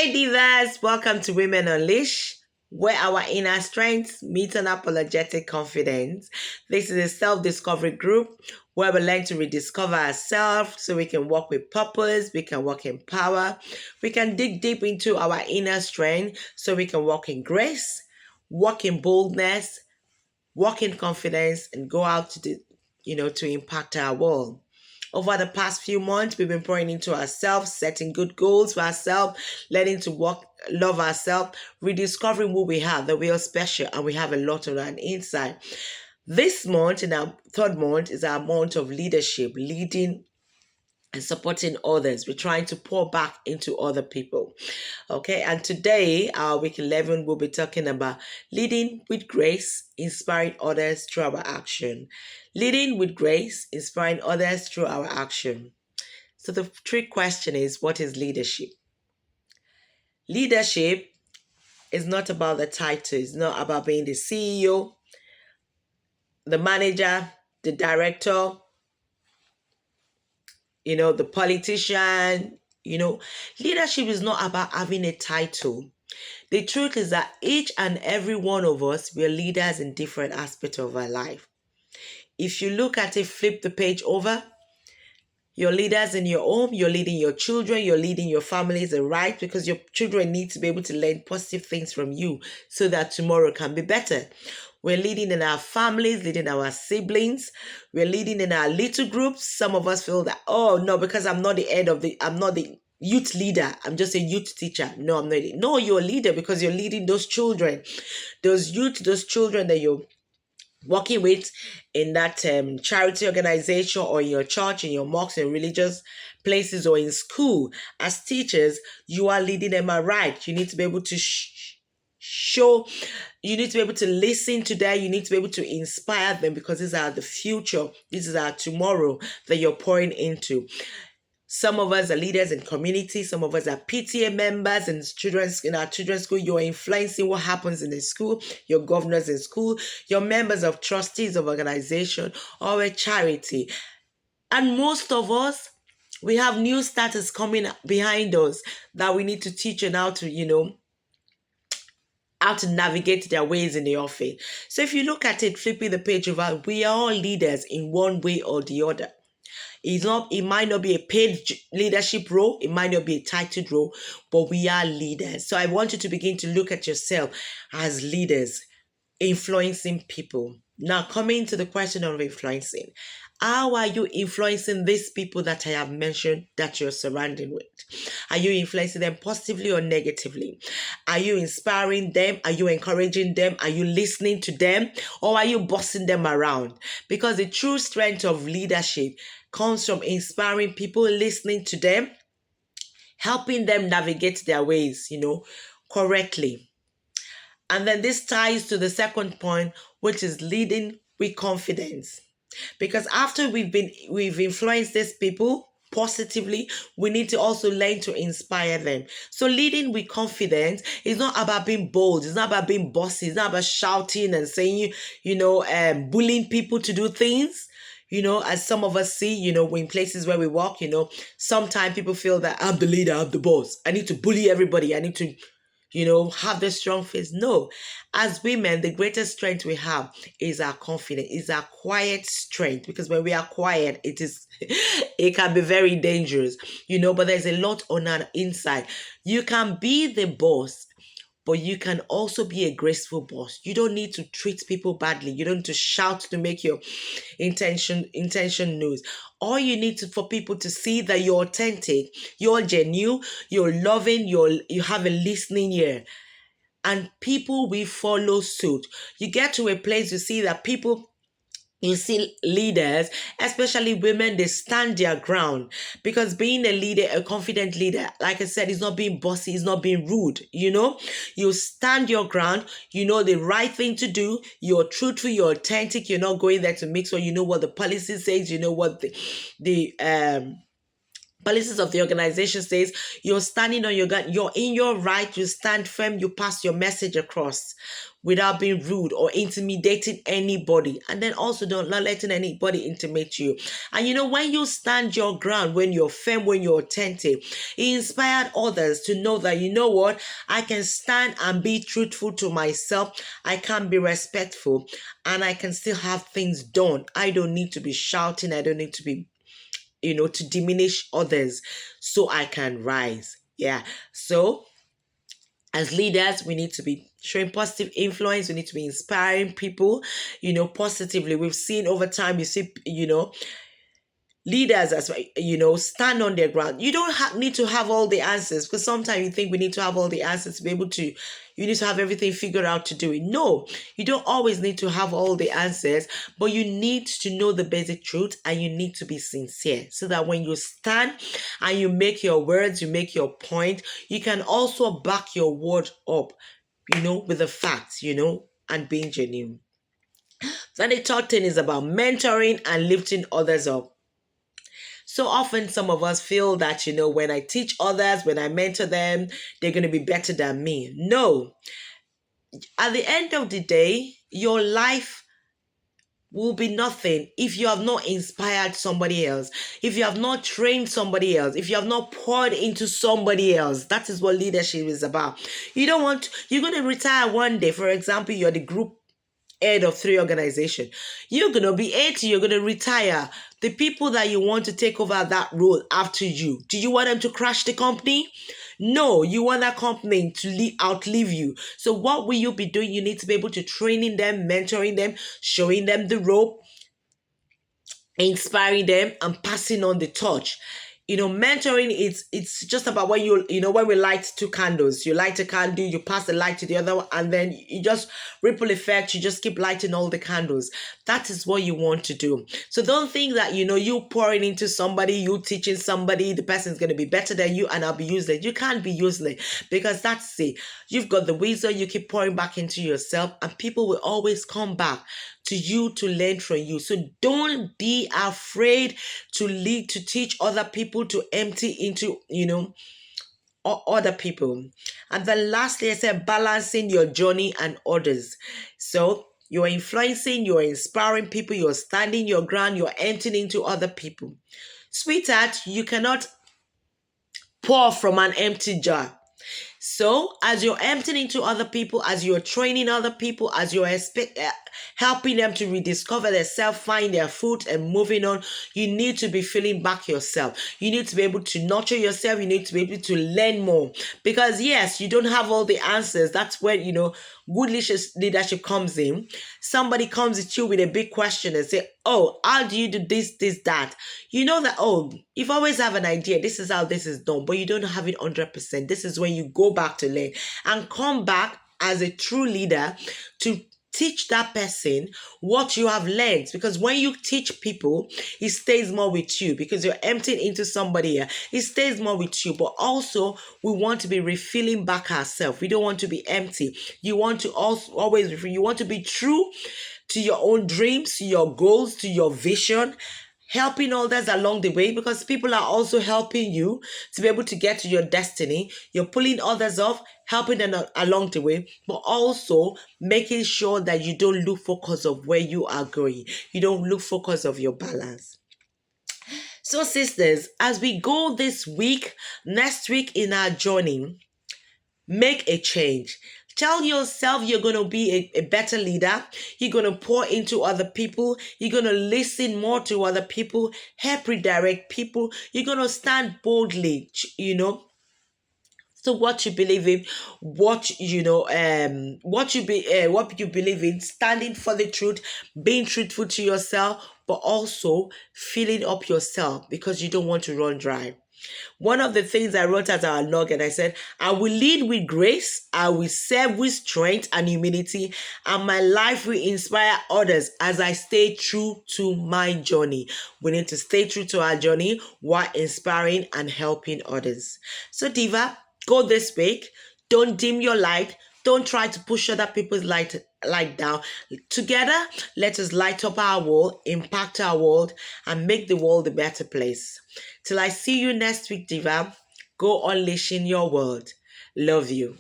Hey divas, welcome to Women Unleash, where our inner strength meets unapologetic confidence. This is a self-discovery group where we learn to rediscover ourselves so we can walk with purpose, we can walk in power, we can dig deep into our inner strength so we can walk in grace, walk in boldness, walk in confidence, and go out to impact our world. Over the past few months, we've been pouring into ourselves, setting good goals for ourselves, learning to love ourselves, rediscovering who we are, that we are special, and we have a lot of that inside. This month, in our third month, is our month of leadership, leading and supporting others. We're trying to pour back into other people. Okay, and today, our week 11, we'll be talking about leading with grace, inspiring others through our action. Leading with grace, inspiring others through our action. So the trick question is, what is leadership? Leadership is not about the title. It's not about being the CEO, the manager, the director, the politician. Leadership is not about having a title. The truth is that each and every one of us, we're leaders in different aspects of our life. If you look at it, flip the page over, you're leaders in your home, you're leading your children, you're leading your families, and right? Because your children need to be able to learn positive things from you so that tomorrow can be better. We're leading in our families, leading our siblings. We're leading in our little groups. Some of us feel that, oh no, because I'm not the youth leader. I'm just a youth teacher. No, I'm not. No, you're a leader because you're leading those children, those children that you're working with in that charity organization or in your church, in your mosque, in religious places, or in school. As teachers, you are leading them aright. You need to be able to show, you need to be able to listen to them, you need to be able to inspire them, because these are the future, this is our tomorrow that you're pouring into. Some of us are leaders in community. Some of us are PTA members in our children's school. You're influencing what happens in the school. Your governors in school. You're members of trustees of organization or a charity. And most of us, we have new starters coming behind us that we need to teach and how to navigate their ways in the office. So if you look at it, flipping the page over, we are all leaders in one way or the other. It might not be a paid leadership role, it might not be a titled role, but we are leaders. So I want you to begin to look at yourself as leaders, influencing people. Now, coming to the question of influencing, how are you influencing these people that I have mentioned that you're surrounding with? Are you influencing them positively or negatively? Are you inspiring them? Are you encouraging them? Are you listening to them? Or are you bossing them around? Because the true strength of leadership comes from inspiring people, listening to them, helping them navigate their ways, correctly. And then this ties to the second point, which is leading with confidence. Because after we've influenced these people positively, we need to also learn to inspire them. So leading with confidence is not about being bold. It's not about being bossy. It's not about shouting and saying, bullying people to do things. As some of us see, in places where we walk, sometimes people feel that I'm the leader, I'm the boss. I need to bully everybody. I need to have this strong face. No, as women, the greatest strength we have is our confidence, is our quiet strength. Because when we are quiet, it can be very dangerous, but there's a lot on our inside. You can be the boss, but you can also be a graceful boss. You don't need to treat people badly. You don't need to shout to make your intention known. All you need for people to see that you're authentic, you're genuine, you're loving, you have a listening ear, and people will follow suit. You get to a place you see that you see leaders, especially women, they stand their ground, because being a leader, a confident leader, like I said, is not being bossy, is not being rude. You stand your ground, you know the right thing to do, you're truthful, you're authentic, you're not going there to mix, or you know what the policy says, you know what the Policies of the organization says you're standing on your gun, you're in your right, you stand firm, you pass your message across without being rude or intimidating anybody. And then also don't not letting anybody intimidate you. And when you stand your ground, when you're firm, when you're authentic, it inspired others to know that what, I can stand and be truthful to myself. I can be respectful and I can still have things done. I don't need to be shouting, I don't need to be to diminish others so I can rise. Yeah. So as leaders, we need to be showing positive influence. We need to be inspiring people, positively. We've seen over time, you see, leaders as well, stand on their ground. You don't need to have all the answers, because sometimes you think we need to have all the answers to be able to, you need to have everything figured out to do it. No, you don't always need to have all the answers, but you need to know the basic truth, and you need to be sincere so that when you stand and you make your words, you make your point, you can also back your word up, with the facts, and being genuine. Then the third thing is about mentoring and lifting others up. So often, some of us feel that, when I teach others, when I mentor them, they're going to be better than me. No, at the end of the day, your life will be nothing if you have not inspired somebody else, if you have not trained somebody else, if you have not poured into somebody else. That is what leadership is about. You're going to retire one day. For example, you're the group head of 3 organization. You're going to be 80, you're going to retire. The people that you want to take over that role after you, do you want them to crash the company? No, you want that company to outlive you. So what will you be doing? You need to be able to training them, mentoring them, showing them the rope, inspiring them, and passing on the torch. Mentoring, it's just about when when we light 2 candles, you light a candle, you pass the light to the other one, and then you just ripple effect, you just keep lighting all the candles. That is what you want to do. So don't think that you pouring into somebody, you teaching somebody, the person's going to be better than you and I'll be useless. You can't be useless, because that's it. You've got the wisdom, you keep pouring back into yourself, and people will always come back to you to learn from you. So don't be afraid to lead, to teach other people, to empty into, other people. And then lastly, I said balancing your journey and others. So you're influencing, you're inspiring people, you're standing your ground, you're emptying into other people. Sweetheart, you cannot pour from an empty jar. So, as you're emptying into other people, as you're training other people, as you're helping them to rediscover themselves, find their food, and moving on, you need to be filling back yourself. You need to be able to nurture yourself. You need to be able to learn more. Because, yes, you don't have all the answers. That's where, good leadership comes in. Somebody comes at you with a big question and say, oh, how do you do this, that? You know that, oh, you've always have an idea. This is how this is done, but you don't have it 100%. This is when you go back to learn and come back as a true leader to teach that person what you have learned. Because when you teach people, it stays more with you, because you're emptying into somebody else. It stays more with you. But also, we want to be refilling back ourselves. We don't want to be empty. You want to also always refill. You want to be true to your own dreams, to your goals, to your vision, helping others along the way, because people are also helping you to be able to get to your destiny. You're pulling others off, helping them along the way, but also making sure that you don't lose focus of where you are going. You don't lose focus of your balance. So sisters, as we go this week, next week in our journey, make a change. Tell yourself you're going to be a better leader. You're going to pour into other people. You're going to listen more to other people, help redirect people. You're going to stand boldly, So what you believe in, what you believe in, standing for the truth, being truthful to yourself, but also filling up yourself, because you don't want to run dry. One of the things I wrote as our nugget, I said, I will lead with grace, I will serve with strength and humility, and my life will inspire others as I stay true to my journey. We need to stay true to our journey while inspiring and helping others. So Diva, go this week. Don't dim your light. Don't try to push other people's light down. Together, let us light up our world, impact our world, and make the world a better place. Till I see you next week, Diva, go unleashing your world. Love you.